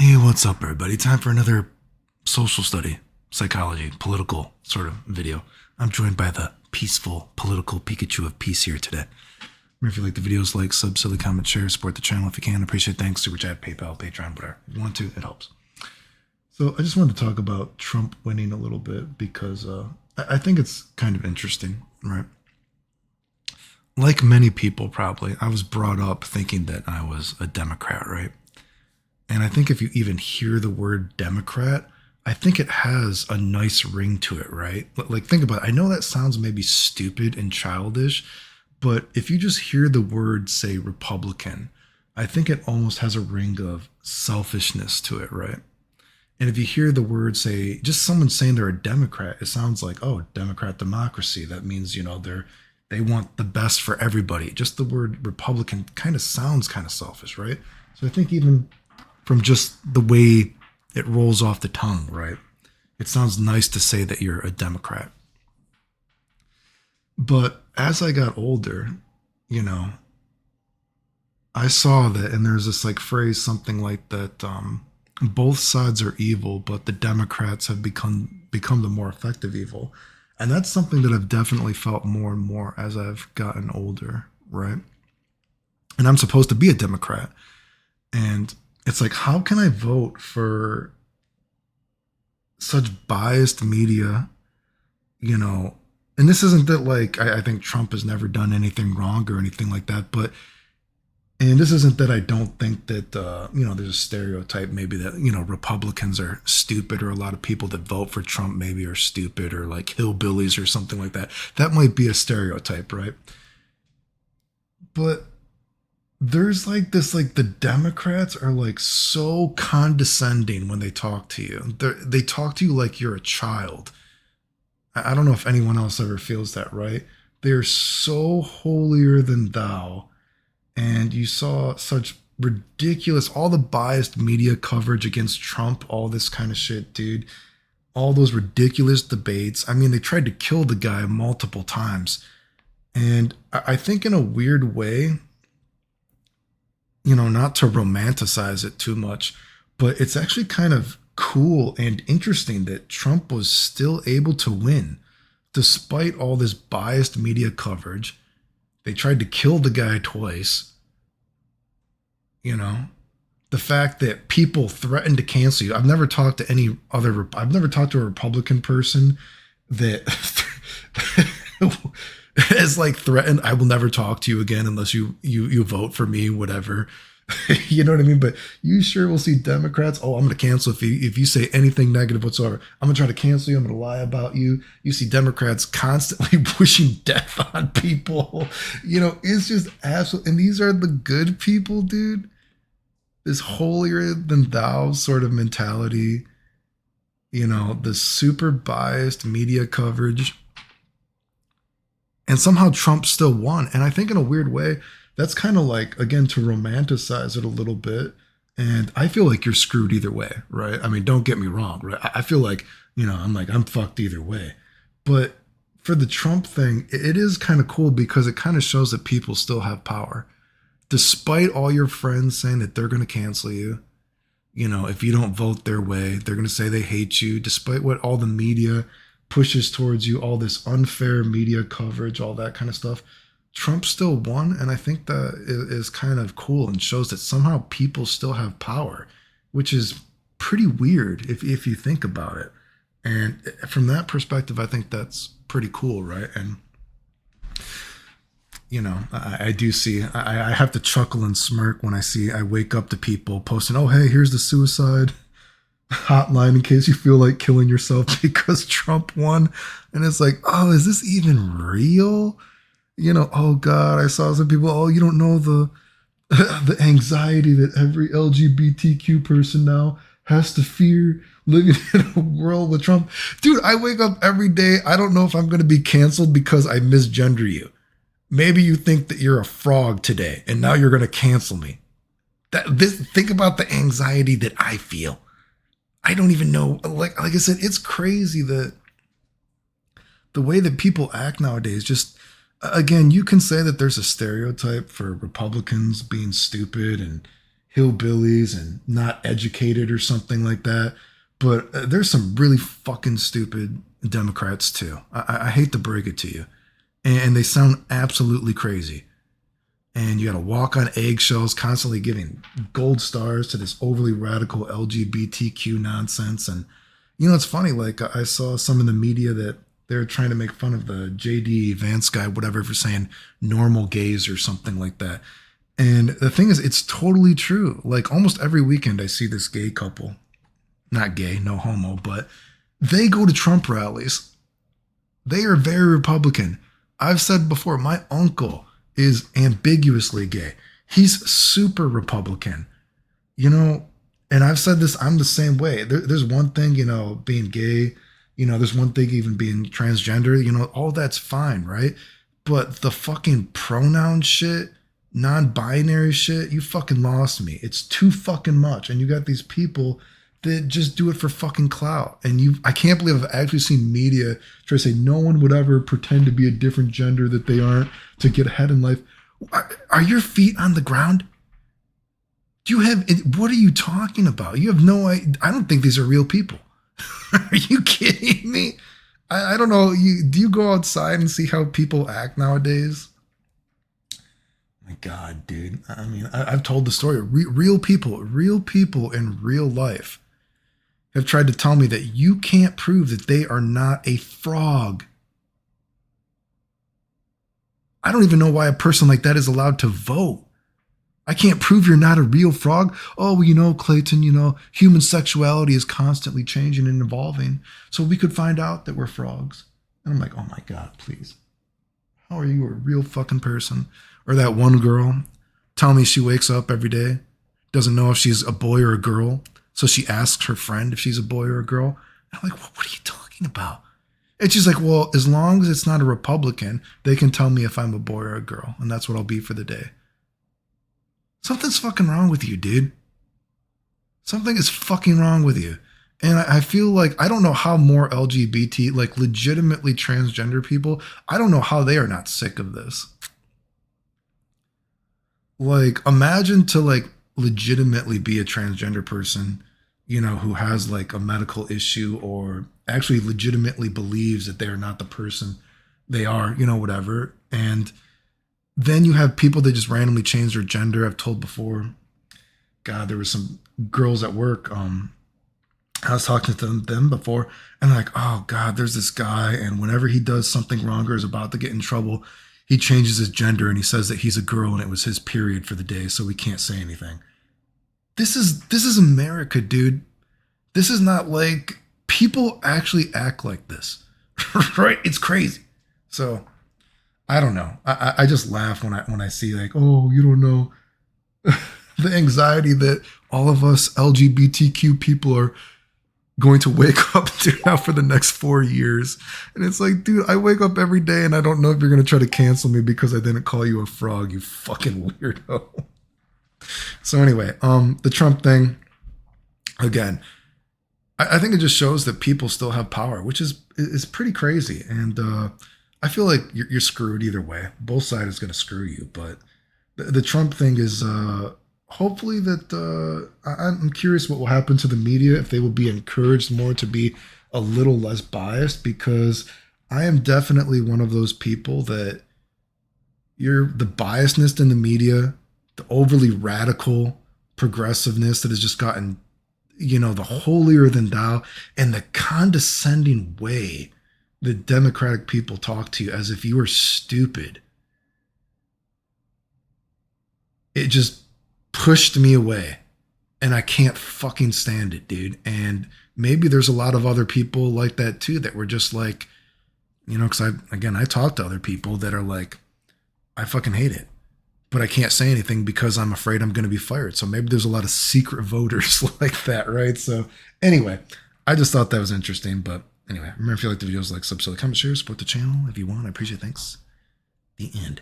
Hey, what's up, everybody? Time for another social study, psychology, political sort of video. I'm joined by the peaceful, political Pikachu of Peace here today. If you like the videos, like, sub, silly, comment, share, support the channel if you can. Appreciate thanks, super chat, PayPal, Patreon, whatever. If you want to, it helps. So I just wanted to talk about Trump winning a little bit because I think it's kind of interesting, right? Like many people, probably, I was brought up thinking that I was a Democrat, right? And I think if you even hear the word Democrat, I think it has a nice ring to it, right? Like, think about it. I know that sounds maybe stupid and childish, but if you just hear the word, say, Republican, I think it almost has a ring of selfishness to it, right? And if you hear the word, say, just someone saying they're a Democrat, it sounds like, oh, Democrat democracy. That means, they want the best for everybody. Just the word Republican kind of sounds kind of selfish, right? So I think even from just the way it rolls off the tongue, right? It sounds nice to say that you're a Democrat. But as I got older, you know, I saw that, and there's this like phrase, something like that, both sides are evil, but the Democrats have become the more effective evil. And that's something that I've definitely felt more and more as I've gotten older, right? And I'm supposed to be a Democrat. And it's like, how can I vote for such biased media, you know? And this isn't that like I think Trump has never done anything wrong or anything like that, but and this isn't that I don't think that there's a stereotype maybe that Republicans are stupid, or a lot of people that vote for Trump maybe are stupid, or like hillbillies or something like that. That might be a stereotype, right? But there's like this, like, the Democrats are like so condescending when they talk to you. They talk to you like you're a child. I don't know if anyone else ever feels that, right? They're so holier than thou. And you saw such ridiculous, all the biased media coverage against Trump, all this kind of shit, dude. All those ridiculous debates. I mean, they tried to kill the guy multiple times. And I think in a weird way, not to romanticize it too much, but it's actually kind of cool and interesting that Trump was still able to win despite all this biased media coverage. They tried to kill the guy twice. The fact that people threatened to cancel you. I've never talked to a Republican person that has like threatened, I will never talk to you again unless you vote for me, whatever. You know what I mean? But you sure will see Democrats. Oh, I'm going to cancel if you say anything negative whatsoever. I'm going to try to cancel you. I'm going to lie about you. You see Democrats constantly wishing death on people. It's just absolute. And these are the good people, dude. This holier than thou sort of mentality. The super biased media coverage. And somehow Trump still won. And I think in a weird way, that's kind of like, again, to romanticize it a little bit. And I feel like you're screwed either way, right? I mean, don't get me wrong, right? I feel like, I'm fucked either way. But for the Trump thing, it is kind of cool because it kind of shows that people still have power. Despite all your friends saying that they're going to cancel you, if you don't vote their way, they're going to say they hate you, despite what all the media pushes towards you, all this unfair media coverage, all that kind of stuff. Trump still won, and I think that is kind of cool and shows that somehow people still have power, which is pretty weird if you think about it. And from that perspective, I think that's pretty cool, right? And I do see, I have to chuckle and smirk when I wake up to people posting, oh, hey, here's the suicide hotline in case you feel like killing yourself because Trump won. And it's like, oh, is this even real? Oh God, I saw some people, oh, you don't know the the anxiety that every LGBTQ person now has to fear living in a world with Trump. Dude, I wake up every day. I don't know if I'm going to be canceled because I misgender you. Maybe you think that you're a frog today and now you're going to cancel me. Think about the anxiety that I feel. I don't even know. Like I said, it's crazy that the way that people act nowadays. Just, again, you can say that there's a stereotype for Republicans being stupid and hillbillies and not educated or something like that. But there's some really fucking stupid Democrats too. I hate to break it to you. And they sound absolutely crazy. And you got to walk on eggshells, constantly giving gold stars to this overly radical LGBTQ nonsense. And it's funny. Like I saw some in the media that they're trying to make fun of the JD Vance guy, whatever, for saying normal gays or something like that. And the thing is, it's totally true. Like almost every weekend, I see this gay couple, not gay, no homo, but they go to Trump rallies. They are very Republican. I've said before, my uncle is ambiguously gay. He's super Republican, and I've said this, I'm the same way. There's one thing, being gay, there's one thing even being transgender, all that's fine, right? But the fucking pronoun shit, non-binary shit, you fucking lost me. It's too fucking much. And you got these people that just do it for fucking clout. And I can't believe I've actually seen media try to say no one would ever pretend to be a different gender that they aren't to get ahead in life. Are your feet on the ground? What are you talking about? You have no idea. I don't think these are real people. Are you kidding me? I don't know. Do you go outside and see how people act nowadays? My God, dude. I mean, I've told the story. Real people in real life have tried to tell me that you can't prove that they are not a frog. I don't even know why a person like that is allowed to vote. I can't prove you're not a real frog. Oh, well, Clayton, human sexuality is constantly changing and evolving. So we could find out that we're frogs. And I'm like, oh my God, please. How are you a real fucking person? Or that one girl tell me she wakes up every day, doesn't know if she's a boy or a girl. So she asks her friend if she's a boy or a girl. And I'm like, what are you talking about? And she's like, well, as long as it's not a Republican, they can tell me if I'm a boy or a girl. And that's what I'll be for the day. Something's fucking wrong with you, dude. Something is fucking wrong with you. And I feel like, I don't know how more LGBT, like legitimately transgender people, I don't know how they are not sick of this. Like, imagine to like legitimately be a transgender person, who has like a medical issue or actually legitimately believes that they are not the person they are, whatever. And then you have people that just randomly change their gender. I've told before, God, there were some girls at work. I was talking to them before, and they're like, oh God, there's this guy, and whenever he does something wrong or is about to get in trouble, he changes his gender and he says that he's a girl and it was his period for the day, so we can't say anything. This is America, dude. This is not like people actually act like this, right? It's crazy. So I don't know. I just laugh when I see like, oh, you don't know the anxiety that all of us LGBTQ people are going to wake up to now for the next 4 years. And it's like, dude, I wake up every day and I don't know if you're going to try to cancel me because I didn't call you a frog, you fucking weirdo. So anyway, the Trump thing, again, I think it just shows that people still have power, which is pretty crazy. And I feel like you're screwed either way. Both sides is going to screw you. But the Trump thing is hopefully that I'm curious what will happen to the media, if they will be encouraged more to be a little less biased, because I am definitely one of those people that the biasness in the media, the overly radical progressiveness that has just gotten, the holier than thou, and the condescending way the Democratic people talk to you as if you are stupid. It just pushed me away, and I can't fucking stand it, dude. And maybe there's a lot of other people like that too, that were just like, because I talk to other people that are like, I fucking hate it, but I can't say anything because I'm afraid I'm going to be fired. So maybe there's a lot of secret voters like that, right? So anyway, I just thought that was interesting. But anyway, remember, if you like the videos, like, subscribe, comment, share, support the channel if you want. I appreciate it. Thanks. The end.